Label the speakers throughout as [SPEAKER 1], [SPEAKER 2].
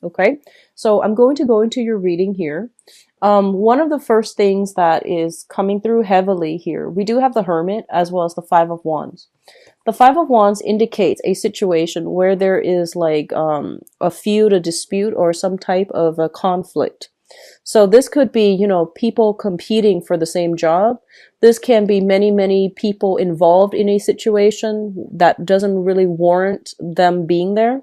[SPEAKER 1] Okay, so I'm going to go into your reading here. One of the first things that is coming through heavily here, we do have the Hermit as well as the Five of Wands. The Five of Wands indicates a situation where there is like a feud, a dispute, or some type of a conflict. So this could be, people competing for the same job. This can be many, many people involved in a situation that doesn't really warrant them being there.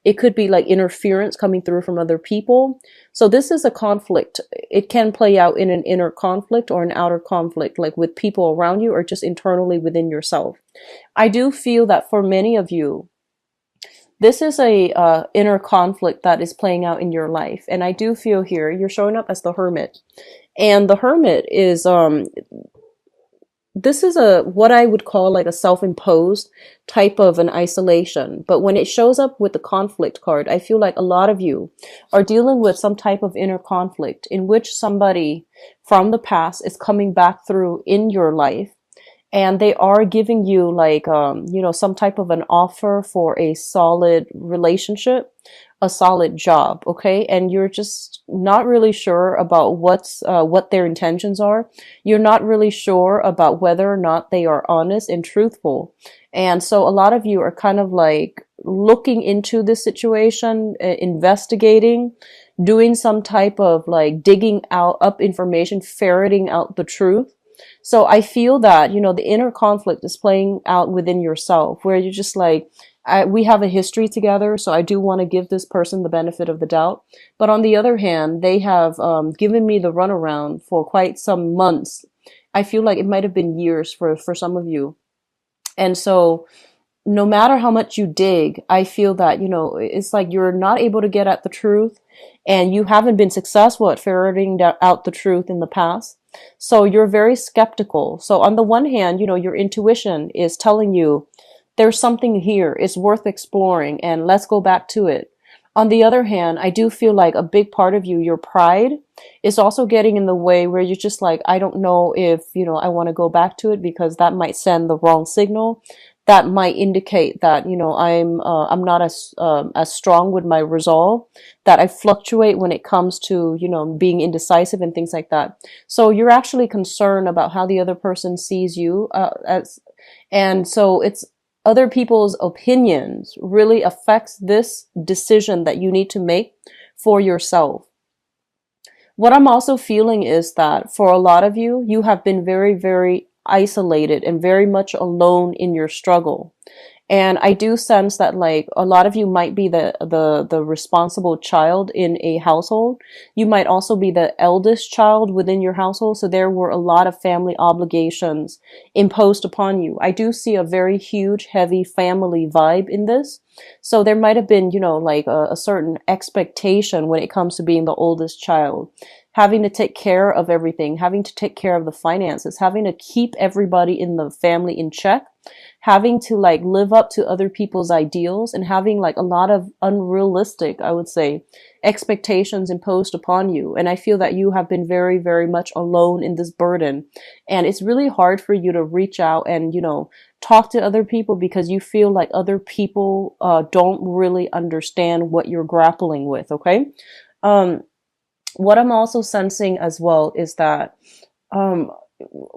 [SPEAKER 1] It could be like interference coming through from other people. So this is a conflict. It can play out in an inner conflict or an outer conflict, like with people around you or just internally within yourself. I do feel that for many of you, this is a inner conflict that is playing out in your life. And I do feel here you're showing up as the Hermit. And the Hermit is this is a what I would call like a self-imposed type of an isolation. But when it shows up with the conflict card, I feel like a lot of you are dealing with some type of inner conflict in which somebody from the past is coming back through in your life, and they are giving you like some type of an offer for a solid relationship, a solid job. Okay, and you're just not really sure about what their intentions are. You're not really sure about whether or not they are honest and truthful. And so a lot of you are kind of like looking into this situation, investigating, doing some type of like digging out up information, ferreting out the truth. So I feel that, the inner conflict is playing out within yourself where you're just like, we have a history together, so I do want to give this person the benefit of the doubt. But on the other hand, they have given me the runaround for quite some months. I feel like it might have been years for some of you. And so no matter how much you dig, I feel that, it's like you're not able to get at the truth and you haven't been successful at ferreting out the truth in the past. So you're very skeptical. So on the one hand, your intuition is telling you there's something here, it's worth exploring, and let's go back to it. On the other hand, I do feel like a big part of you, your pride, is also getting in the way where you're just like, I don't know if, I want to go back to it because that might send the wrong signal. That might indicate that, I'm not as strong with my resolve, that I fluctuate when it comes to, being indecisive and things like that. So you're actually concerned about how the other person sees you, and so it's other people's opinions really affects this decision that you need to make for yourself. What I'm also feeling is that for a lot of you, you have been very, very isolated and very much alone in your struggle. And I do sense that like a lot of you might be the responsible child in a household. You might also be the eldest child within your household. So there were a lot of family obligations imposed upon you. I do see a very huge, heavy family vibe in this. So there might have been, like a certain expectation when it comes to being the oldest child, having to take care of everything, having to take care of the finances, having to keep everybody in the family in check, having to like live up to other people's ideals, and having like a lot of unrealistic, I would say, expectations imposed upon you. And I feel that you have been very, very much alone in this burden. And it's really hard for you to reach out and, talk to other people because you feel like other people don't really understand what you're grappling with. Okay. What I'm also sensing as well is that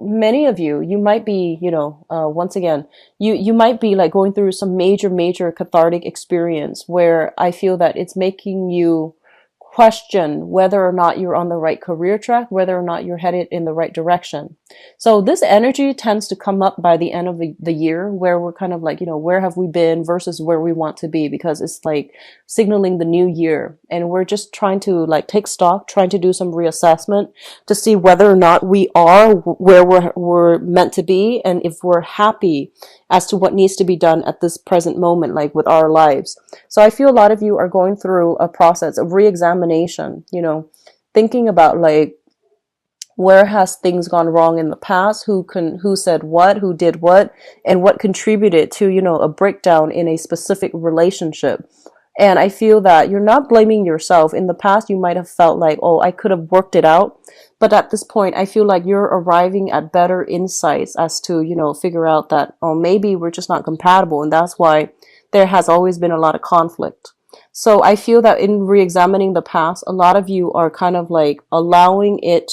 [SPEAKER 1] many of you, you might be, once again, you might be like going through some major, major cathartic experience where I feel that it's making you question whether or not you're on the right career track, whether or not you're headed in the right direction. So this energy tends to come up by the end of the year where we're kind of like, where have we been versus where we want to be, because it's like signaling the new year. And we're just trying to like take stock, trying to do some reassessment to see whether or not we are where we're meant to be, and if we're happy as to what needs to be done at this present moment, like with our lives. So I feel a lot of you are going through a process of re-examination, thinking about like, where has things gone wrong in the past? Who said what, who did what, and what contributed to, a breakdown in a specific relationship. And I feel that you're not blaming yourself. In the past, you might have felt like, oh, I could have worked it out. But at this point, I feel like you're arriving at better insights as to, figure out that, oh, maybe we're just not compatible. And that's why there has always been a lot of conflict. So I feel that in re-examining the past, a lot of you are kind of like allowing it,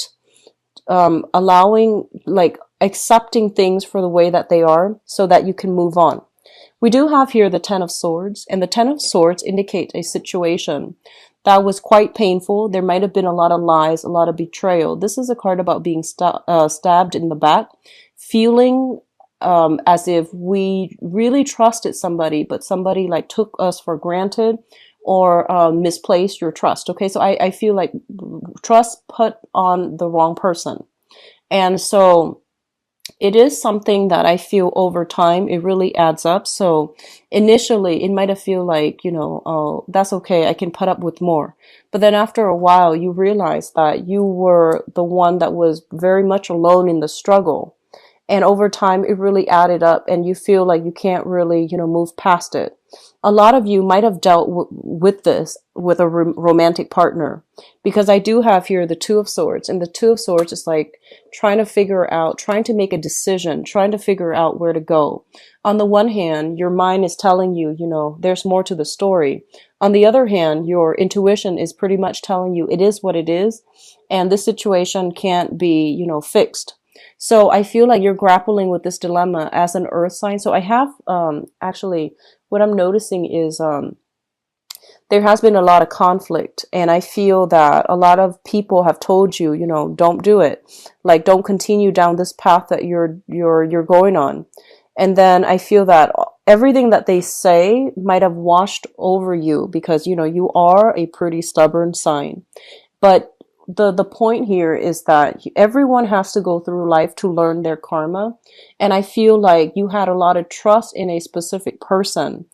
[SPEAKER 1] allowing, like accepting things for the way that they are so that you can move on. We do have here the Ten of Swords, and the Ten of Swords indicate a situation that was quite painful. There might have been a lot of lies, a lot of betrayal. This is a card about being stabbed in the back, feeling as if we really trusted somebody, but somebody like took us for granted or misplaced your trust. Okay, so I feel like trust put on the wrong person. And so it is something that I feel over time, it really adds up. So initially it might have feel like, oh, that's okay, I can put up with more. But then after a while, you realize that you were the one that was very much alone in the struggle. And over time, it really added up and you feel like you can't really, move past it. A lot of you might have dealt with this with a romantic partner, because I do have here the Two of Swords, and the Two of Swords is like trying to figure out, trying to make a decision, trying to figure out where to go. On the one hand, your mind is telling you, there's more to the story. On the other hand, your intuition is pretty much telling you it is what it is, and this situation can't be, fixed. So I feel like you're grappling with this dilemma as an earth sign. So I have, actually, what I'm noticing is, there has been a lot of conflict, and I feel that a lot of people have told you, don't do it. Like, don't continue down this path that you're going on. And then I feel that everything that they say might have washed over you because, you are a pretty stubborn sign. But the point here is that everyone has to go through life to learn their karma. And I feel like you had a lot of trust in a specific person,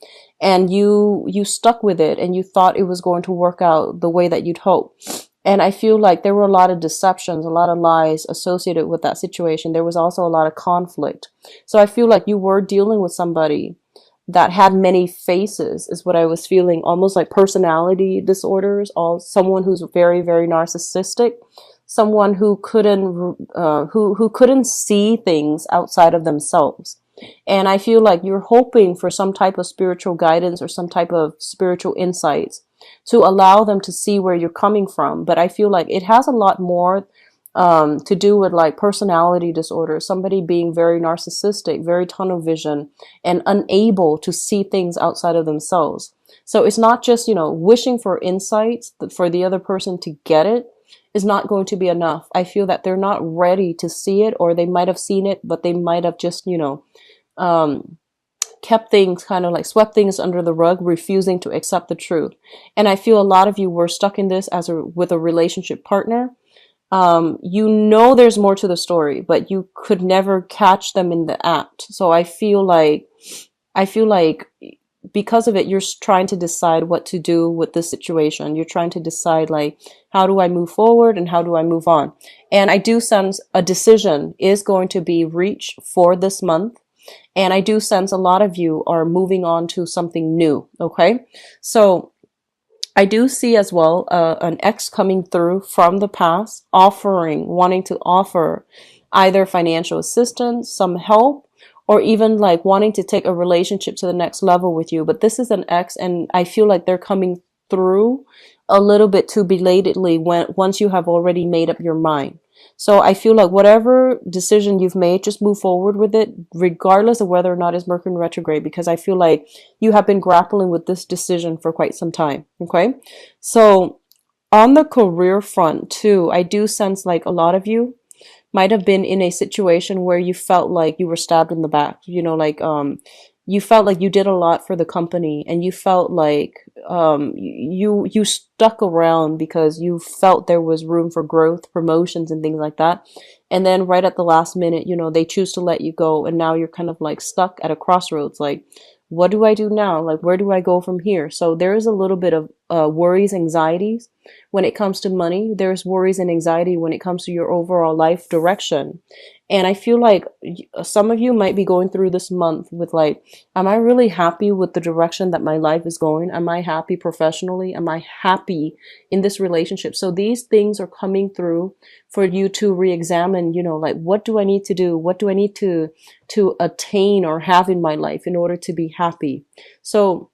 [SPEAKER 1] and you stuck with it, and you thought it was going to work out the way that you'd hope. And I feel like there were a lot of deceptions, a lot of lies associated with that situation. There was also a lot of conflict. So I feel like you were dealing with somebody that had many faces, is what I was feeling, almost like personality disorders, someone who's very, very narcissistic, someone who couldn't see things outside of themselves. And I feel like you're hoping for some type of spiritual guidance or some type of spiritual insights to allow them to see where you're coming from. But I feel like it has a lot more to do with like personality disorder, somebody being very narcissistic, very tunnel vision, and unable to see things outside of themselves. So it's not just, wishing for insights, but for the other person to get it is not going to be enough. I feel that they're not ready to see it, or they might have seen it, but they might have just, kept things kind of like swept things under the rug, refusing to accept the truth. And I feel a lot of you were stuck in this with a relationship partner. There's more to the story, but you could never catch them in the act. So I feel like because of it, you're trying to decide what to do with this situation. You're trying to decide, like, how do I move forward and how do I move on? And I do sense a decision is going to be reached for this month. And I do sense a lot of you are moving on to something new. Okay. So I do see as well an ex coming through from the past, wanting to offer either financial assistance, some help, or even like wanting to take a relationship to the next level with you. But this is an ex, and I feel like they're coming through a little bit too belatedly once you have already made up your mind. So I feel like whatever decision you've made, just move forward with it, regardless of whether or not it's Mercury retrograde, because I feel like you have been grappling with this decision for quite some time. Okay. So on the career front too, I do sense like a lot of you might have been in a situation where you felt like you were stabbed in the back, you felt like you did a lot for the company, and you felt like you stuck around because you felt there was room for growth, promotions, and things like that. And then right at the last minute, they choose to let you go, and now you're kind of like stuck at a crossroads. Like, what do I do now? Like, where do I go from here? So there is a little bit of worries, anxieties when it comes to money. There's worries and anxiety when it comes to your overall life direction. And I feel like some of you might be going through this month with like, am I really happy with the direction that my life is going? Am I happy professionally? Am I happy in this relationship? So these things are coming through for you to re-examine, like, what do I need to do? What do I need to attain or have in my life in order to be happy? So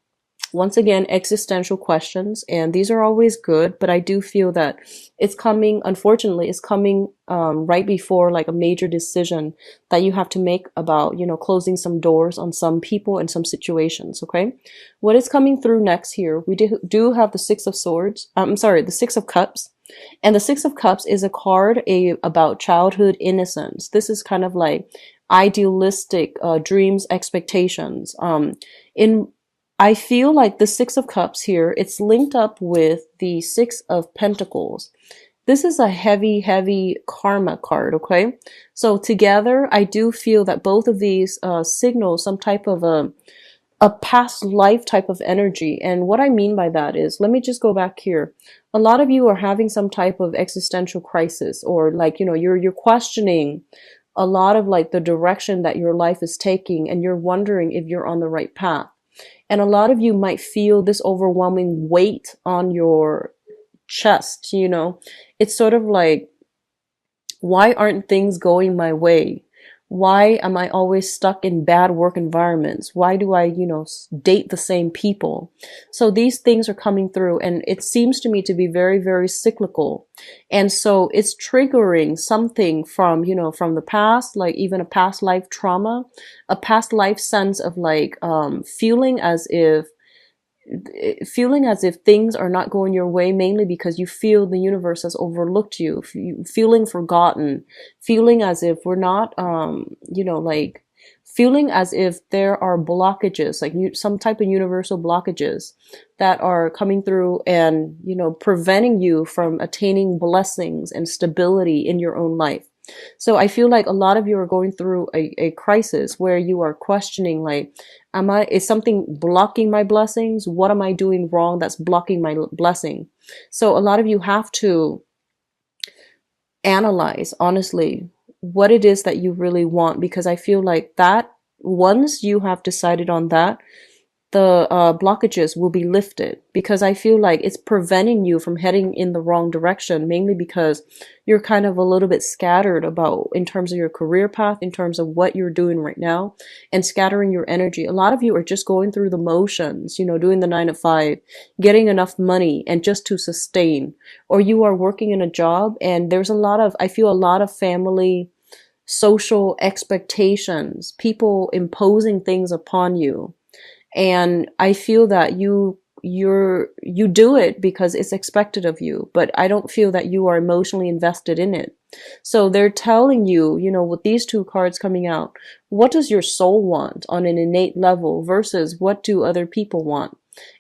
[SPEAKER 1] Once again, existential questions, and these are always good, but I do feel that it's coming, unfortunately, it's coming right before like a major decision that you have to make about, closing some doors on some people and some situations, okay? What is coming through next here, we do have the Six of Swords, I'm sorry, the Six of Cups. And the Six of Cups is a card about childhood innocence. This is kind of like idealistic dreams, expectations. In I feel like the Six of Cups here, it's linked up with the Six of Pentacles. This is a heavy, heavy karma card, okay? So together, I do feel that both of these signal some type of a past life type of energy. And what I mean by that is, let me just go back here. A lot of you are having some type of existential crisis, or like, you're questioning a lot of like the direction that your life is taking, and you're wondering if you're on the right path. And a lot of you might feel this overwhelming weight on your chest, It's sort of like, why aren't things going my way? Why am I always stuck in bad work environments? Why do I, date the same people? So these things are coming through, and it seems to me to be very, very cyclical. And so it's triggering something from, from the past, like even a past life trauma, a past life sense of like, feeling as if things are not going your way, mainly because you feel the universe has overlooked you, feeling forgotten, feeling as if we're not, like feeling as if there are blockages, like some type of universal blockages that are coming through and, preventing you from attaining blessings and stability in your own life. So I feel like a lot of you are going through a crisis where you are questioning, like, is something blocking my blessings? What am I doing wrong that's blocking my blessing? So a lot of you have to analyze, honestly, what it is that you really want, because I feel like that once you have decided on that, the blockages will be lifted, because I feel like it's preventing you from heading in the wrong direction, mainly because you're kind of a little bit scattered about in terms of your career path, in terms of what you're doing right now, and scattering your energy. A lot of you are just going through the motions, doing the 9 to 5, getting enough money and just to sustain, or you are working in a job and there's I feel a lot of family social expectations, people imposing things upon you. And I feel that you do it because it's expected of you, but I don't feel that you are emotionally invested in it. So they're telling you, with these two cards coming out, what does your soul want on an innate level versus what do other people want?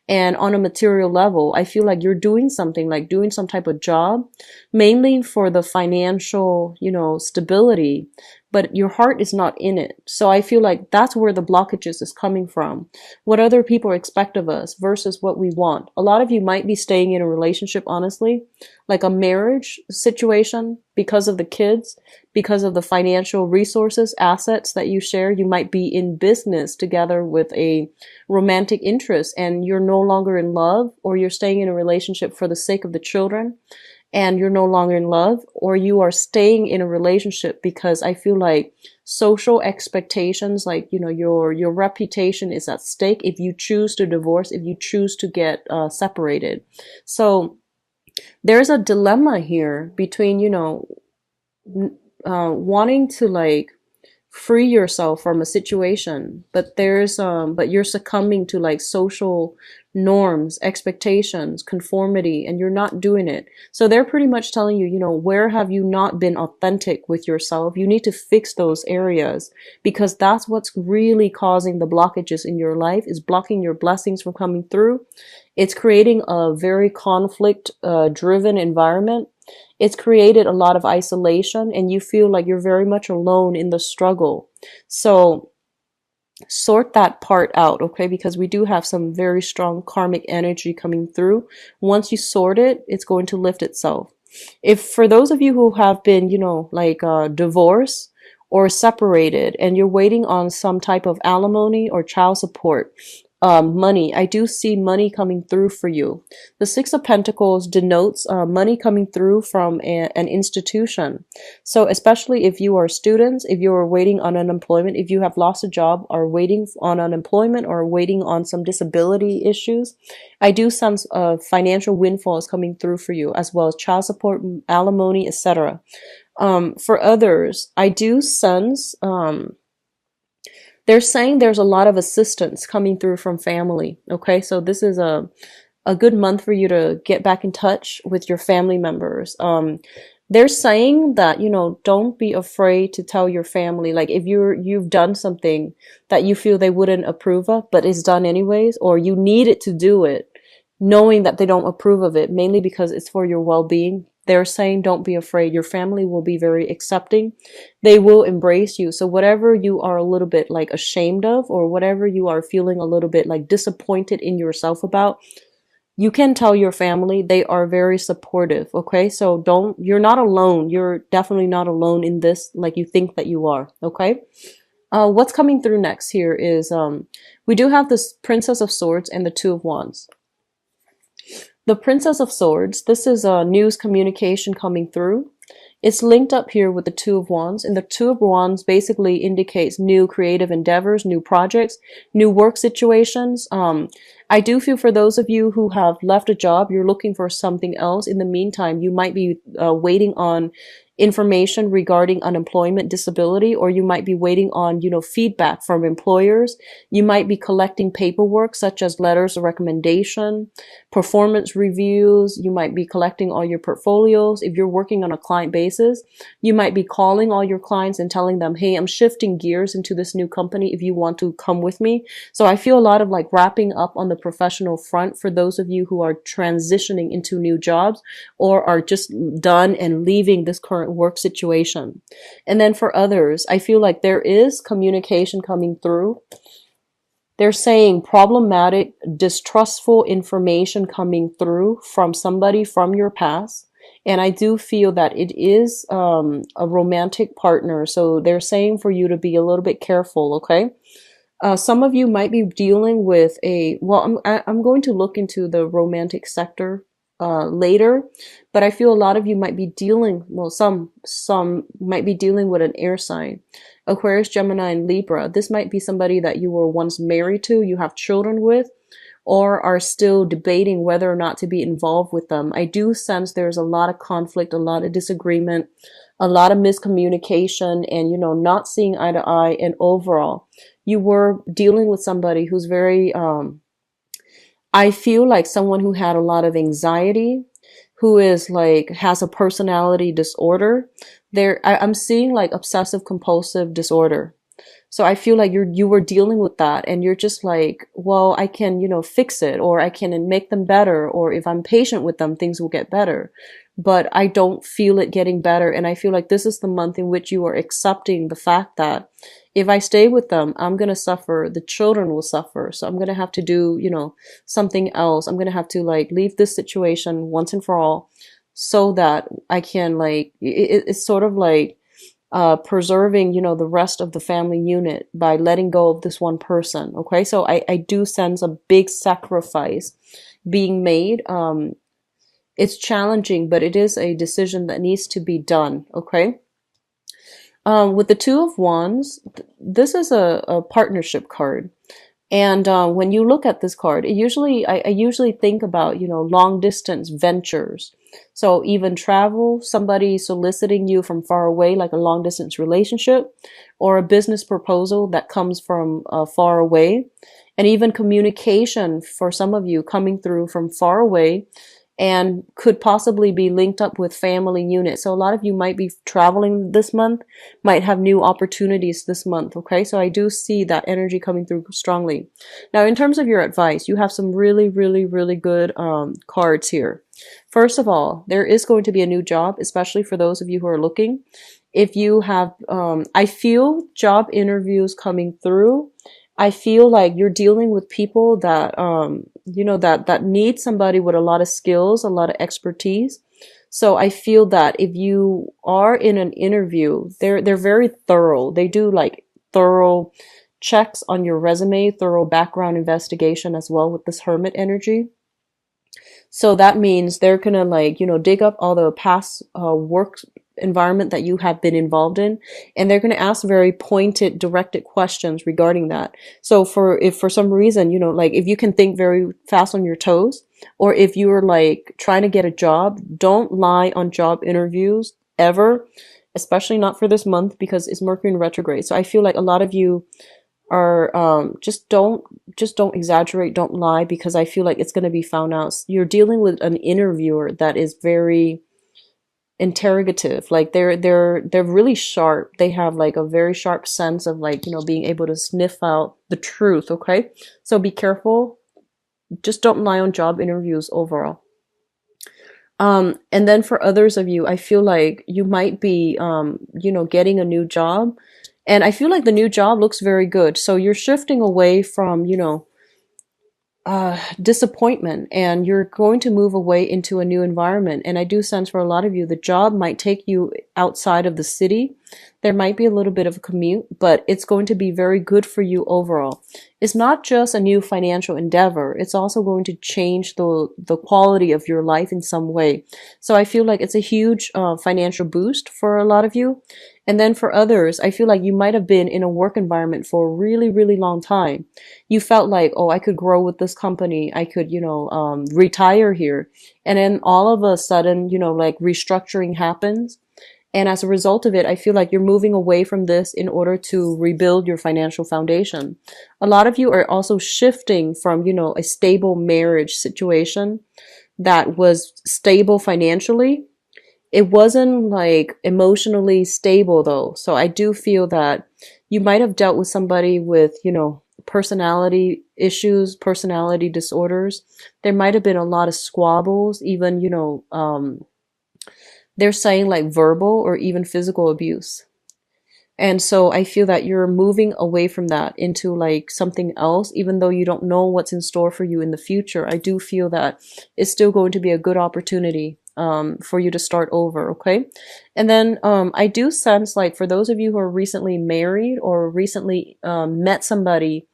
[SPEAKER 1] And on a material level, I feel like you're doing something, like doing some type of job, mainly for the financial, stability, but your heart is not in it. So I feel like that's where the blockages is coming from. What other people expect of us versus what we want. A lot of you might be staying in a relationship, honestly, like a marriage situation, because of the kids, because of the financial resources, assets that you share. You might be in business together with a romantic interest and you're no longer in love, or you're staying in a relationship for the sake of the children and you're no longer in love, or you are staying in a relationship because I feel like social expectations, like, your reputation is at stake if you choose to divorce, if you choose to get separated. So there's a dilemma here between, wanting to like free yourself from a situation, but but you're succumbing to like social norms, expectations, conformity, and you're not doing it. So they're pretty much telling you, where have you not been authentic with yourself? You need to fix those areas, because that's what's really causing the blockages in your life, is blocking your blessings from coming through. It's creating a very conflict driven environment. It's created a lot of isolation, and you feel like you're very much alone in the struggle. So sort that part out, okay? Because we do have some very strong karmic energy coming through. Once you sort it, it's going to lift itself. If for those of you who have been, divorced or separated, and you're waiting on some type of alimony or child support, money. I do see money coming through for you. The Six of Pentacles denotes money coming through from an institution. So especially if you are students, if you are waiting on unemployment, if you have lost a job, are waiting on unemployment, or waiting on some disability issues, I do sense financial windfalls coming through for you, as well as child support, alimony, etc. For others, I do sense they're saying there's a lot of assistance coming through from family. Okay, so this is a good month for you to get back in touch with your family members. They're saying that, you know, don't be afraid to tell your family. Like if you've done something that you feel they wouldn't approve of, but it's done anyways, or you needed to do it, knowing that they don't approve of it, mainly because it's for your well-being. They're saying don't be afraid. Your family will be very accepting. They will embrace you. So whatever you are a little bit like ashamed of, or whatever you are feeling a little bit like disappointed in yourself about, you can tell your family. They are very supportive. Okay, so you're not alone. You're definitely not alone in this like you think that you are. Okay. What's coming through next here is we do have this Princess of Swords and the Two of Wands. The Princess of Swords, this is a news communication coming through. It's linked up here with the Two of Wands, and the Two of Wands basically indicates new creative endeavors, new projects, new work situations. I do feel for those of you who have left a job, you're looking for something else. In the meantime, you might be waiting on information regarding unemployment, disability, or you might be waiting on, you know, feedback from employers. You might be collecting paperwork such as letters of recommendation, performance reviews. You might be collecting all your portfolios. If you're working on a client basis, you might be calling all your clients and telling them, hey, I'm shifting gears into this new company if you want to come with me. So I feel a lot of like wrapping up on the professional front for those of you who are transitioning into new jobs, or are just done and leaving this current work situation. And then for others, I feel like there is communication coming through. They're saying problematic, distrustful information coming through from somebody from your past. And I do feel that it is a romantic partner. So they're saying for you to be a little bit careful, okay? Some of you might be dealing with I'm going to look into the romantic sector later, but I feel a lot of you might be dealing, well, some might be dealing with an air sign. Aquarius, Gemini, and Libra. This might be somebody that you were once married to, you have children with, or are still debating whether or not to be involved with them. I do sense there's a lot of conflict, a lot of disagreement, a lot of miscommunication, and, you know, not seeing eye to eye. And overall, you were dealing with somebody who's very, I feel like someone who had a lot of anxiety, who is like, has a personality disorder. I'm seeing like obsessive compulsive disorder. So I feel like you were dealing with that, and you're just like, well, I can, you know, fix it, or I can make them better, or if I'm patient with them, things will get better. But I don't feel it getting better. And I feel like this is the month in which you are accepting the fact that if I stay with them, I'm going to suffer. The children will suffer. So I'm going to have to do, you know, something else. I'm going to have to like leave this situation once and for all, so that I can like, it's sort of like, preserving, you know, the rest of the family unit by letting go of this one person. Okay. So I do sense a big sacrifice being made. It's challenging, but it is a decision that needs to be done. Okay. With the Two of Wands, this is a partnership card. And when you look at this card, I usually think about, you know, long distance ventures. So even travel, somebody soliciting you from far away, like a long distance relationship, or a business proposal that comes from far away, and even communication for some of you coming through from far away, and could possibly be linked up with family units. So a lot of you might be traveling this month, might have new opportunities this month. Okay. So I do see that energy coming through strongly. Now, in terms of your advice, you have some really, really, really good cards here. First of all, there is going to be a new job, especially for those of you who are looking. If you have, I feel job interviews coming through. I feel like you're dealing with people that, you know, that need somebody with a lot of skills, a lot of expertise. So I feel that if you are in an interview, they're very thorough. They do like thorough checks on your resume, thorough background investigation as well with this Hermit energy. So that means they're gonna like, dig up all the past work environment that you have been involved in, and they're gonna ask very pointed, directed questions regarding that. So if for some reason, like if you can think very fast on your toes, or if you're like trying to get a job, don't lie on job interviews ever, especially not for this month because it's Mercury in retrograde. So I feel like a lot of you are just don't exaggerate, don't lie, because I feel like it's going to be found out. You're dealing with an interviewer that is very interrogative. Like they're really sharp. They have like a very sharp sense of like, being able to sniff out the truth, okay? So be careful. Just don't lie on job interviews overall. And then for others of you, I feel like you might be, getting a new job. And I feel like the new job looks very good. So you're shifting away from, disappointment, and you're going to move away into a new environment. And I do sense for a lot of you, the job might take you outside of the city. There might be a little bit of a commute, but it's going to be very good for you overall. It's not just a new financial endeavor. It's also going to change the quality of your life in some way. So I feel like it's a huge financial boost for a lot of you. And then for others, I feel like you might have been in a work environment for a really, really long time. You felt like, oh, I could grow with this company. I could, retire here. And then all of a sudden, like restructuring happens. And as a result of it, I feel like you're moving away from this in order to rebuild your financial foundation. A lot of you are also shifting from, a stable marriage situation that was stable financially. It wasn't like emotionally stable though. So I do feel that you might have dealt with somebody with, personality issues, personality disorders. There might have been a lot of squabbles, even, they're saying like verbal or even physical abuse. And so I feel that you're moving away from that into like something else, even though you don't know what's in store for you in the future. I do feel that it's still going to be a good opportunity for you to start over, okay? And then I do sense like for those of you who are recently married or recently met somebody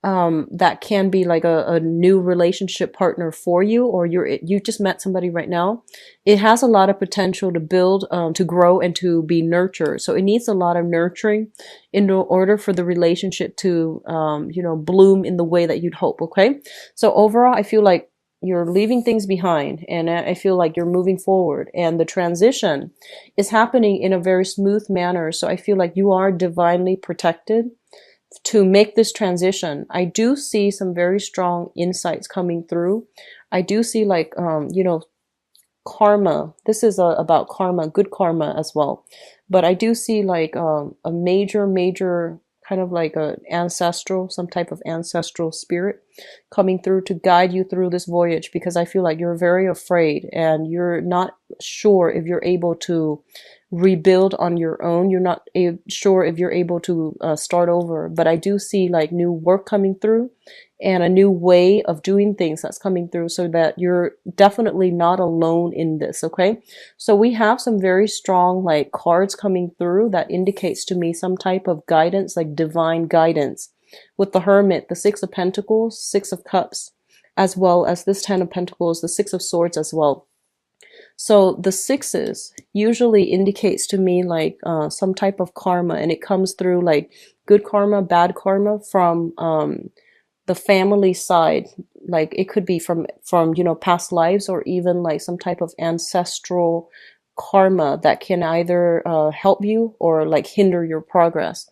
[SPEAKER 1] that can be like a new relationship partner for you, or you just met somebody right now. It has a lot of potential to build, to grow, and to be nurtured. So it needs a lot of nurturing in order for the relationship to, bloom in the way that you'd hope. Okay. So overall, I feel like you're leaving things behind, and I feel like you're moving forward, and the transition is happening in a very smooth manner. So I feel like you are divinely protected to make this transition. I do see some very strong insights coming through. I do see like, karma. This is about karma, good karma as well. But I do see like a major kind of like some type of ancestral spirit coming through to guide you through this voyage, because I feel like you're very afraid and you're not sure if you're able to rebuild on your own. You're not sure if you're able to start over, but I do see like new work coming through and a new way of doing things that's coming through, so that you're definitely not alone in this. Okay. So we have some very strong like cards coming through that indicates to me some type of guidance, like divine guidance, with the Hermit, the Six of Pentacles, Six of Cups, as well as this Ten of Pentacles, the Six of Swords as well. So the sixes usually indicates to me like some type of karma, and it comes through like good karma, bad karma from the family side. Like it could be from past lives, or even like some type of ancestral karma that can either help you or like hinder your progress.